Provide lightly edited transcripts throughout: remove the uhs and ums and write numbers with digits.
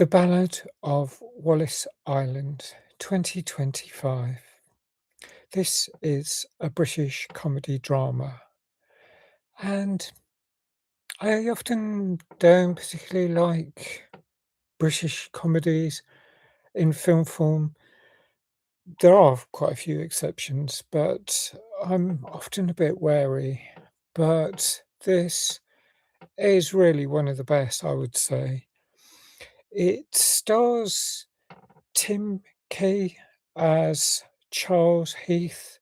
The Ballad of Wallis Island, 2025. This is a British comedy drama, and I often don't particularly like British comedies in film form. There are quite a few exceptions, but I'm often a bit wary. But this is really one of the best, I would say. It stars Tim Kay as Charles Heath,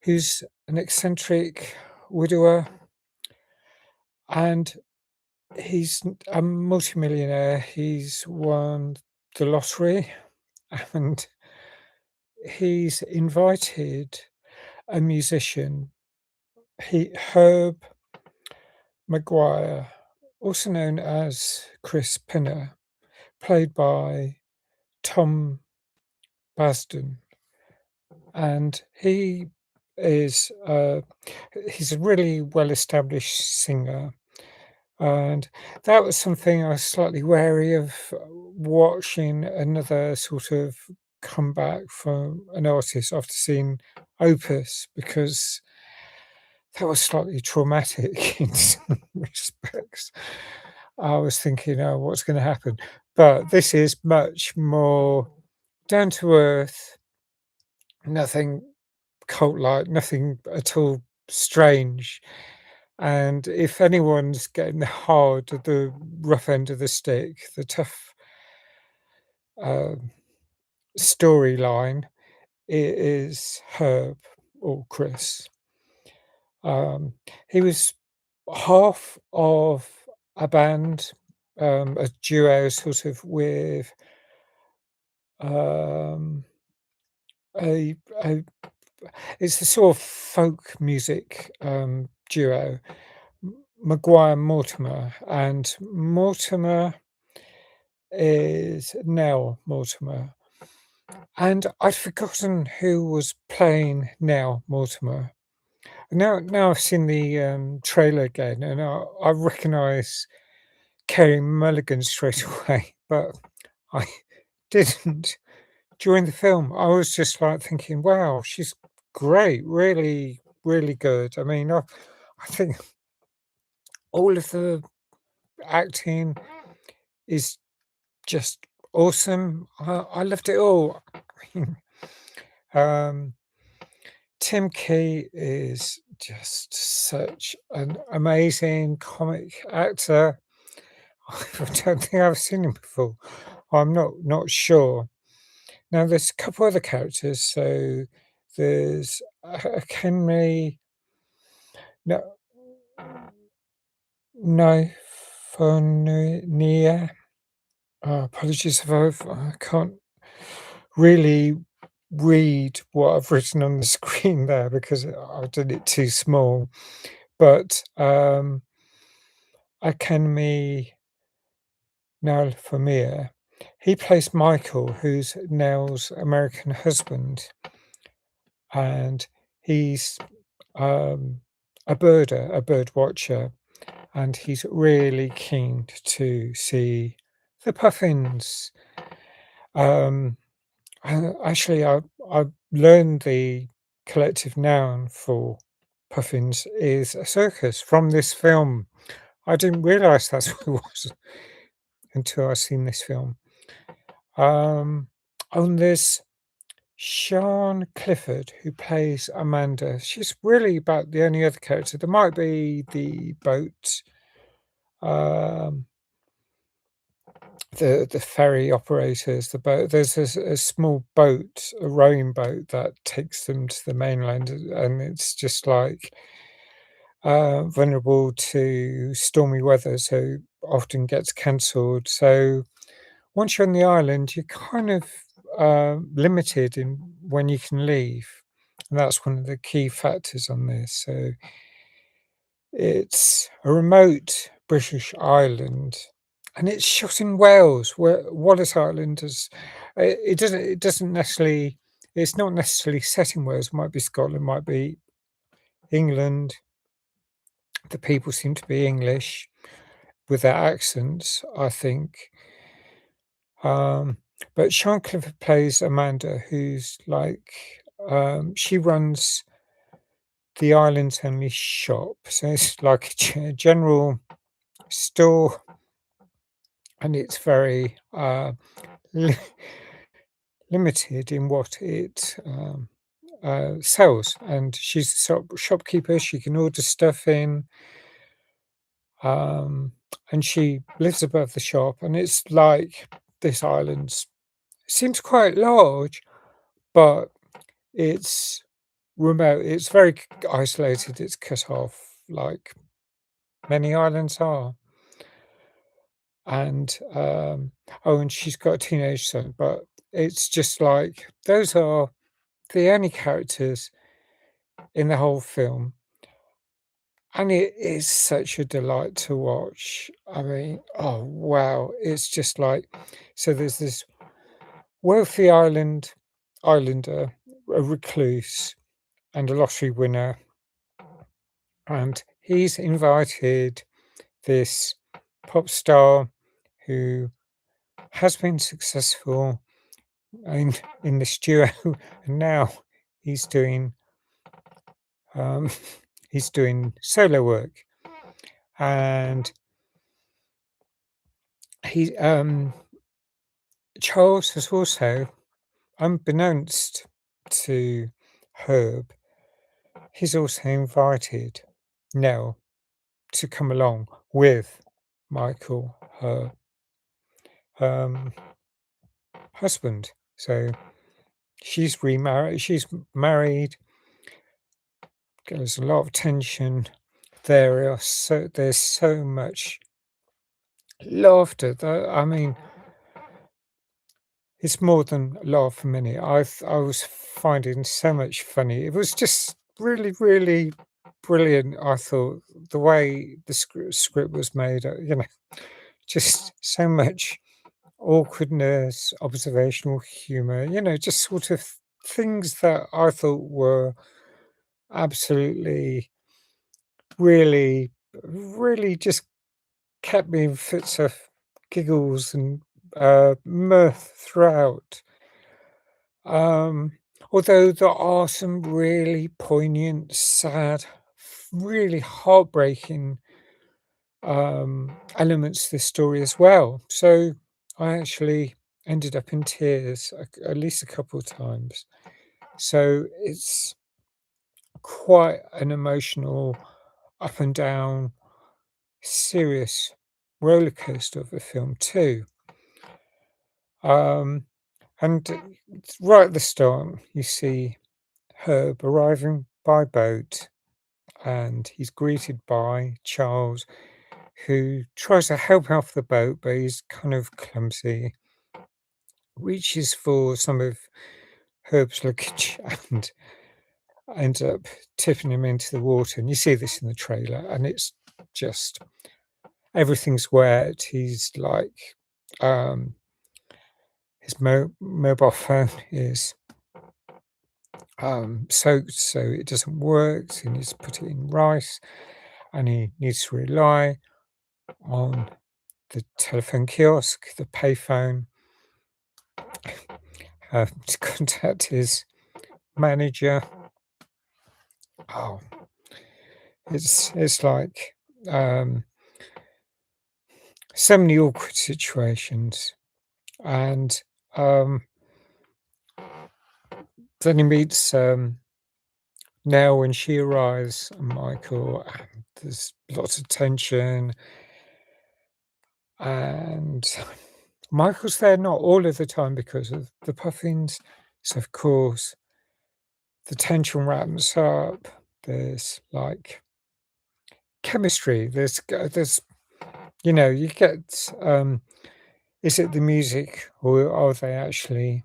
who's an eccentric widower, and he's a multimillionaire. He's won the lottery, and he's invited a musician, Herb Maguire, also known as Chris Pinner, played by Tom Basden, and is he's a really well-established singer, and that was something I was slightly wary of watching another sort of comeback from an artist after seeing Opus, because that was slightly traumatic in some respects. I was thinking, "Oh, what's gonna happen?" But this is much more down to earth, nothing cult-like, nothing at all strange. And if anyone's getting the rough end of the stick, the tough, um, storyline, it is Herb or Chris. He was half of a band, a duo sort of with, um, a it's a sort of folk music, duo, Maguire Mortimer, and Mortimer is Nell Mortimer, and I'd forgotten who was playing Nell Mortimer. Now I've seen the, trailer again, and I recognise Kerry Mulligan straight away, but I didn't during the film. I was just, like, thinking, "Wow, she's great, really, really good." I mean, I think all of the acting is just awesome. I loved it all. Um, Tim Key is just such an amazing comic actor. I don't think I've seen him before. I'm not sure. Now there's a couple other characters. So there's a Henry no Nifonier. Apologies if I can't really read what I've written on the screen there because I've done it too small. But Academy Nell Vermeer, he plays Michael, who's Nell's American husband, and he's a birder, a bird watcher, and he's really keen to see the puffins. Um, Actually, I learned the collective noun for puffins is a circus from this film. I didn't realise that's what it was until I seen this film. Um, and there's Sian Clifford, who plays Amanda. She's really about the only other character. There might be the boat, um, the ferry operators, the boat. There's a small boat, a rowing boat that takes them to the mainland, and it's just like vulnerable to stormy weather, so often gets cancelled. So once you're on the island, you're kind of limited in when you can leave, and that's one of the key factors on this. So it's a remote British island, and it's shot in Wales, where Wallis Island is. It doesn't necessarily. It's not necessarily set in Wales. It might be Scotland, might be England. The people seem to be English with their accents, I think. Um, but Sian Clifford plays Amanda, who's like, she runs the island's only shop. So it's like a general store, and it's very li- limited in what it sells. And she's a shopkeeper. She can order stuff in, um, and she lives above the shop. And it's like this island seems quite large, but it's remote. It's very isolated. It's cut off, like many islands are. And oh, and she's got a teenage son. But it's just like those are the only characters in the whole film, and it is such a delight to watch. I mean, oh wow, it's just like, so there's this wealthy islander, a recluse, and a lottery winner, and he's invited this pop star who has been successful in this duo, and now he's doing um, he's doing solo work, and he Charles has also, unbeknownst to Herb, he's also invited Nell to come along with Michael, her um, husband. So she's remarried. She's married. There's a lot of tension. There's so much laughter. I mean, it's more than a laugh a minute. I was finding so much funny. It was just really, really brilliant. I thought the way the script was made, just so much awkwardness, observational humor, just sort of things that I thought were absolutely, really, really just kept me in fits of giggles and mirth throughout. Um, Although there are some really poignant, sad, really heartbreaking elements to this story as well. So I actually ended up in tears at least a couple of times. So it's quite an emotional, up and down, serious roller coaster of a film too. Um, and right at the start, you see Herb arriving by boat, and he's greeted by Charles, who tries to help off the boat, but he's kind of clumsy, reaches for some of Herb's luggage and ends up tipping him into the water. And you see this in the trailer, and it's just everything's wet. He's like, his mobile phone is soaked, so it doesn't work. So he needs to put it in rice, and he needs to rely on the telephone kiosk, the payphone, to contact his manager. Oh, it's like so many awkward situations, and then he meets Nell when she arrives, and Michael, and there's lots of tension, and Michael's there not all of the time because of the puffins. So of course the tension ramps up. There's like chemistry. There's you get is it the music, or are they actually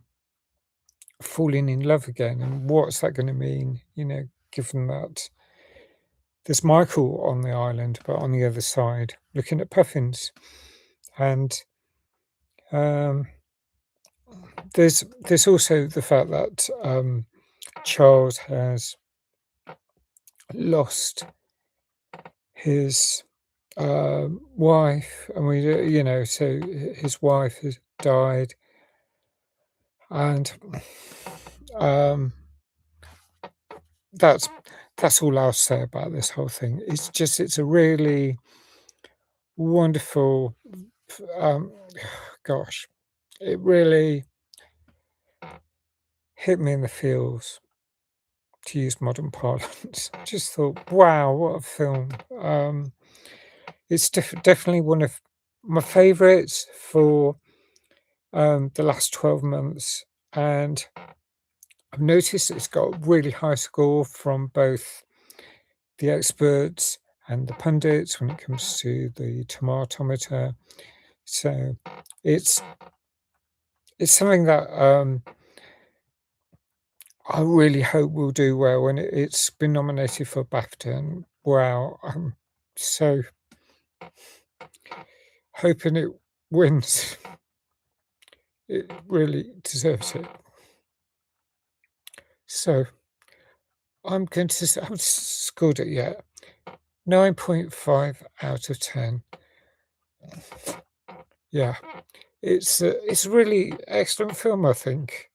falling in love again? And what's that going to mean? Given that there's Michael on the island, but on the other side looking at puffins, and um, there's also the fact that Charles has lost his wife, and so his wife died, and um, that's all I'll say about this whole thing. It's a really wonderful, um, gosh, it really hit me in the feels, to use modern parlance. Just thought, wow, what a film! It's definitely one of my favourites for the last 12 months, and I've noticed it's got a really high score from both the experts and the pundits when it comes to the tomatometer. So it's something that I really hope will do well, and it's been nominated for BAFTA. And wow, I'm so hoping it wins. It really deserves it. So I haven't scored it yet. 9.5 out of 10. Yeah, it's a really excellent film, I think,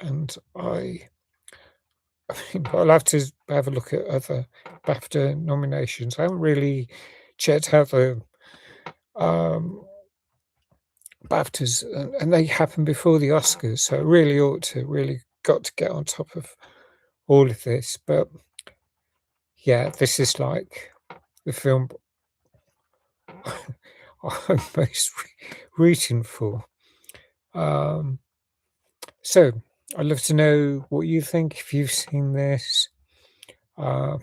and I mean, I'll have to have a look at other BAFTA nominations. I haven't really checked out the um, BAFTAs, and they happen before the Oscars, so I really got to get on top of all of this. But yeah, this is like the film I'm most rooting for. So I'd love to know what you think if you've seen this. Uh,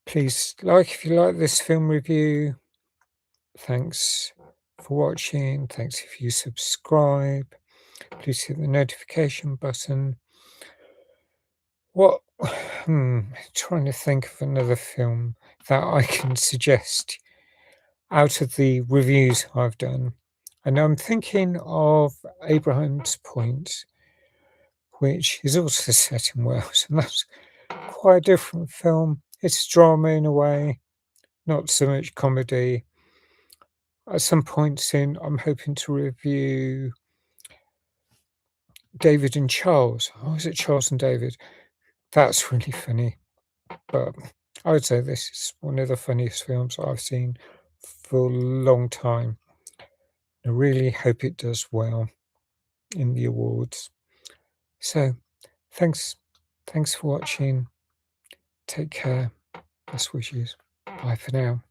please like if you like this film review. Thanks for watching. Thanks if you subscribe. Please hit the notification button. What? Trying to think of another film that I can suggest out of the reviews I've done. And I'm thinking of Abraham's Point, which is also set in Wales, and that's quite a different film. It's drama in a way, not so much comedy. At some point soon, I'm hoping to review David and Charles. Oh, is it Charles and David? That's really funny. But I would say this is one of the funniest films I've seen for a long time. I really hope it does well in the awards. So, thanks for watching. Take care. Best wishes. Bye for now.